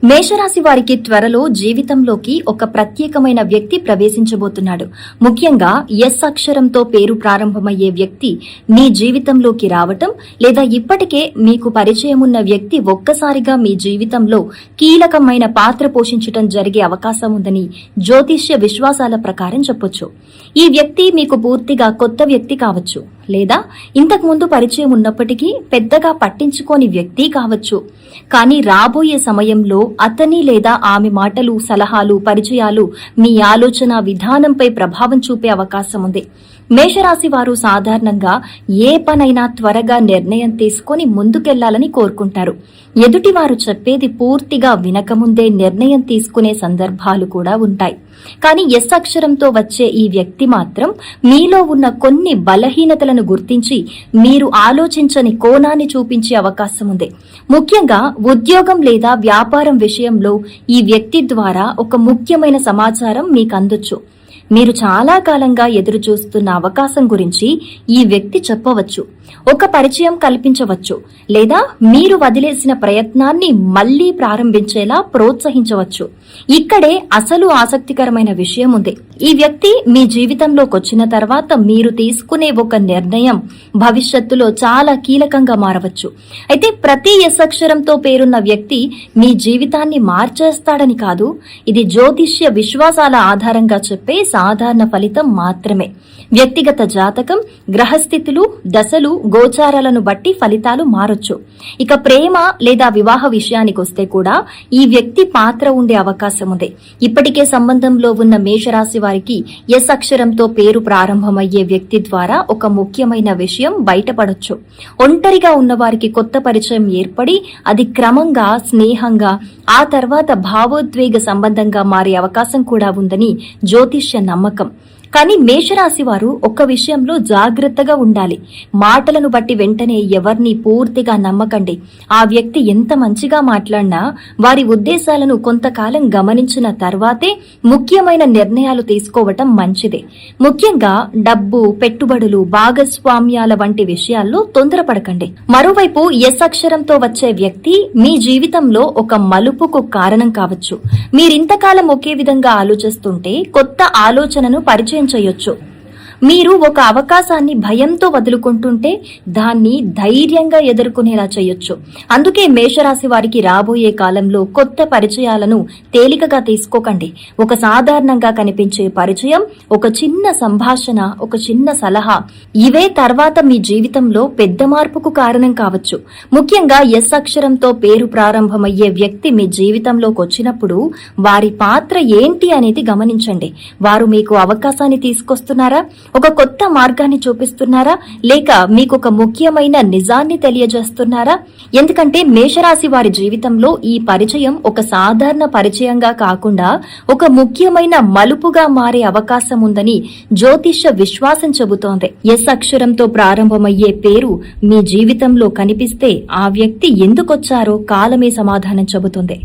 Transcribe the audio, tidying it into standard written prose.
మేషరాశి వారికి త్వరలో జీవితంలోకి ఒక ప్రత్యేకమైన వ్యక్తి ప్రవేశించబోతున్నాడు. ముఖ్యంగా ఎస్ అక్షరంతో పేరు ప్రారంభమయ్యే వ్యక్తి మీ జీవితంలోకి రావటం లేదా ఇప్పటికే మీకు పరిచయమున్న వ్యక్తి ఒక్కసారిగా మీ జీవితంలో కీలకమైన పాత్ర పోషించటం జరిగే అవకాశం ఉందని జ్యోతిష్య విశ్వాసాల ప్రకారం చెప్పొచ్చు. ఈ వ్యక్తి మీకు పూర్తిగా కొత్త వ్యక్తి కావచ్చు, లేదా ఇంతకుముందు పరిచయం ఉన్నప్పటికీ పెద్దగా పట్టించుకోని వ్యక్తి కావచ్చు. కానీ రాబోయే సమయంలో అతని లేదా ఆమె మాటలు, సలహాలు, పరిచయాలు మీ ఆలోచన విధానంపై ప్రభావం చూపే అవకాశం ఉంది. మేషరాశి వారు సాధారణంగా ఏ పనైనా త్వరగా నిర్ణయం తీసుకుని ముందుకెళ్లాలని కోరుకుంటారు. ఎదుటివారు చెప్పేది పూర్తిగా వినకముందే నిర్ణయం తీసుకునే సందర్భాలు కూడా ఉంటాయి. కానీ ఎస్ అక్షరంతో వచ్చే ఈ వ్యక్తి మాత్రం మీలో ఉన్న కొన్ని బలహీనతలను గుర్తించి మీరు ఆలోచించని కోణాన్ని చూపించే అవకాశం ఉంది. ముఖ్యంగా ఉద్యోగం లేదా వ్యాపారం విషయంలో ఈ వ్యక్తి ద్వారా ఒక ముఖ్యమైన సమాచారం మీకు అందొచ్చు. మీరు చాలా కాలంగా ఎదురు చూస్తున్న అవకాశం గురించి ఈ వ్యక్తి చెప్పవచ్చు, ఒక పరిచయం కల్పించవచ్చు, లేదా మీరు వదిలేసిన ప్రయత్నాన్ని మళ్లీ ప్రారంభించేలా ప్రోత్సహించవచ్చు. ఇక్కడే అసలు ఆసక్తికరమైన విషయం ఉంది. ఈ వ్యక్తి మీ జీవితంలోకి వచ్చిన తర్వాత మీరు తీసుకునే ఒక నిర్ణయం భవిష్యత్తులో చాలా కీలకంగా మారవచ్చు. అయితే ప్రతి ఎస్ అక్షరంతో పేరున్న వ్యక్తి మీ జీవితాన్ని మార్చేస్తాడని కాదు, ఇది జ్యోతిష్య విశ్వాసాల ఆధారంగా చెప్పే సాధారణ ఫలితం మాత్రమే. వ్యక్తిగత జాతకం, గ్రహస్థితులు, దశలు, గోచారాలను బట్టి ఫలితాలు మారొచ్చు. ఇక ప్రేమ లేదా వివాహ విషయానికొస్తే కూడా ఈ వ్యక్తి పాత్ర ఉండే అవకాశం ఉంది. ఇప్పటికే సంబంధంలో ఉన్న మేషరాశి వారికి ఎస్ అక్షరంతో పేరు ప్రారంభమయ్యే వ్యక్తి ద్వారా ఒక ముఖ్యమైన విషయం బయటపడొచ్చు. ఒంటరిగా ఉన్న వారికి కొత్త పరిచయం ఏర్పడి అది క్రమంగా స్నేహంగా ఆ తర్వాత భావోద్వేగ సంబంధంగా మారే అవకాశం కూడా ఉందని జ్యోతిష్య నమ్మకం. కానీ మేషరాశి వారు ఒక విషయంలో జాగ్రత్తగా ఉండాలి. మాటలను బట్టి వెంటనే ఎవరిని పూర్తిగా నమ్మకండి. ఆ వ్యక్తి ఎంత మంచిగా మాట్లాడినా వారి ఉద్దేశాలను కొంతకాలం గమనించిన తర్వాతే ముఖ్యమైన నిర్ణయాలు తీసుకోవటం మంచిదే. ముఖ్యంగా డబ్బు, పెట్టుబడులు, భాగస్వామ్యాల వంటి విషయాల్లో తొందరపడకండి. మరోవైపు ఎస్ అక్షరంతో వచ్చే వ్యక్తి మీ జీవితంలో ఒక మలుపుకు కారణం కావచ్చు. మీరింతకాలం ఒకే విధంగా ఆలోచిస్తుంటే కొత్త ఆలోచనను పరిచయం చేయొచ్చు. మీరు ఒక అవకాశాన్ని భయంతో వదులుకుంటుంటే దాన్ని ధైర్యంగా ఎదుర్కొనేలా చేయొచ్చు. అందుకే మేషరాశి వారికి రాబోయే కాలంలో కొత్త పరిచయాలను తేలికగా తీసుకోకండి. ఒక సాధారణంగా కనిపించే పరిచయం, ఒక చిన్న సంభాషణ, ఒక చిన్న సలహా, ఇవే తర్వాత మీ జీవితంలో పెద్ద మార్పుకు కారణం కావచ్చు. ముఖ్యంగా ఎస్ అక్షరంతో పేరు ప్రారంభమయ్యే వ్యక్తి మీ జీవితంలోకి వచ్చినప్పుడు వారి పాత్ర ఏంటి అనేది గమనించండి. వారు మీకు అవకాశాన్ని తీసుకొస్తున్నారా, ఒక కొత్త మార్గాన్ని చూపిస్తున్నారా, లేక మీకు ఒక ముఖ్యమైన నిజాన్ని తెలియజేస్తున్నారా? ఎందుకంటే మేషరాశి వారి జీవితంలో ఈ పరిచయం ఒక సాధారణ పరిచయంగా కాకుండా ఒక ముఖ్యమైన మలుపుగా మారే అవకాశం ఉందని జ్యోతిష్య విశ్వాసం చెబుతోంది. ఎస్ అక్షరంతో ప్రారంభమయ్యే పేరు మీ జీవితంలో కనిపిస్తే ఆ వ్యక్తి ఎందుకొచ్చారో కాలమే సమాధానం చెబుతుంది.